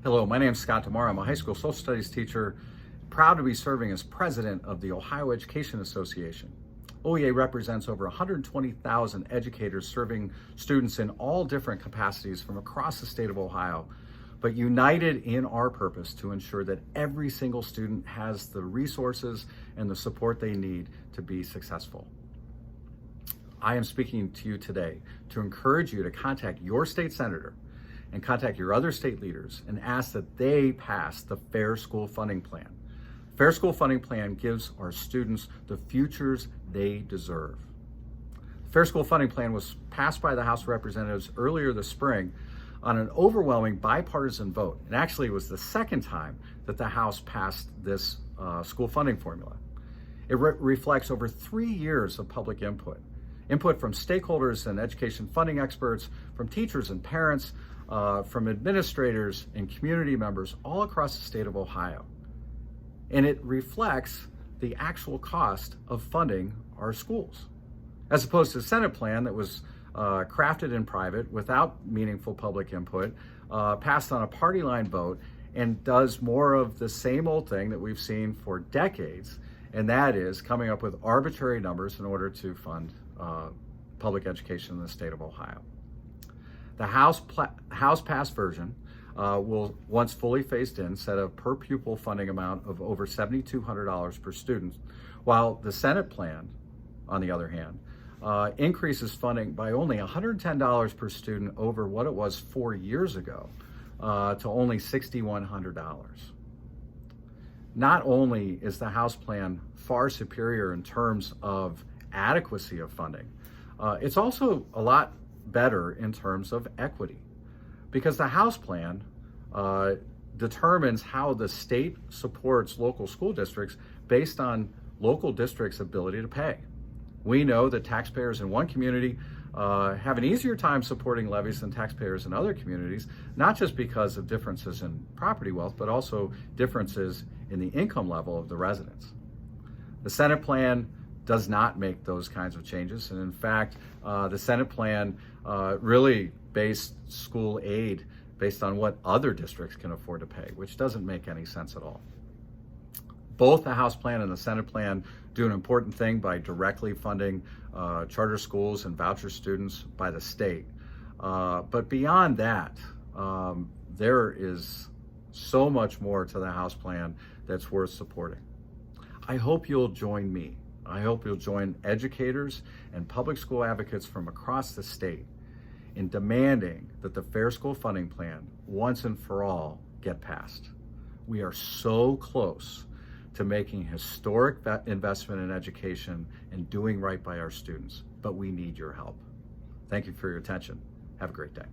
Hello, my name is Scott DeMar. I'm a high school social studies teacher, proud to be serving as president of the Ohio Education Association. OEA represents over 120,000 educators serving students in all different capacities from across the state of Ohio, but united in our purpose to ensure that every single student has the resources and the support they need to be successful. I am speaking to you today to encourage you to contact your state senator and contact your other state leaders and ask that they pass the Fair School Funding Plan. Fair School Funding Plan gives our students the futures they deserve. The Fair School Funding Plan was passed by the House of Representatives earlier this spring on an overwhelming bipartisan vote. It actually was the second time that the House passed this school funding formula. It reflects over 3 years of public input from stakeholders and education funding experts, from teachers and parents, from administrators and community members all across the state of Ohio. And it reflects the actual cost of funding our schools, as opposed to the Senate plan that was crafted in private without meaningful public input, passed on a party line vote, and does more of the same old thing that we've seen for decades, and that is coming up with arbitrary numbers in order to fund public education in the state of Ohio. The House-passed version will, once fully phased in, set a per pupil funding amount of over $7,200 per student, while the Senate plan, on the other hand, increases funding by only $110 per student over what it was 4 years ago to only $6,100. Not only is the House plan far superior in terms of adequacy of funding, it's also a lot better in terms of equity, because the House plan determines how the state supports local school districts based on local districts' ability to pay. We know that taxpayers in one community have an easier time supporting levies than taxpayers in other communities, not just because of differences in property wealth, but also differences in the income level of the residents. The Senate plan does not make those kinds of changes. And in fact, the Senate plan really based school aid based on what other districts can afford to pay, which doesn't make any sense at all. Both the House plan and the Senate plan do an important thing by directly funding charter schools and voucher students by the state. But beyond that, there is so much more to the House plan that's worth supporting. I hope you'll join me. I hope you'll join educators and public school advocates from across the state in demanding that the Fair School Funding Plan, once and for all, get passed. We are so close to making historic investment in education and doing right by our students, but we need your help. Thank you for your attention. Have a great day.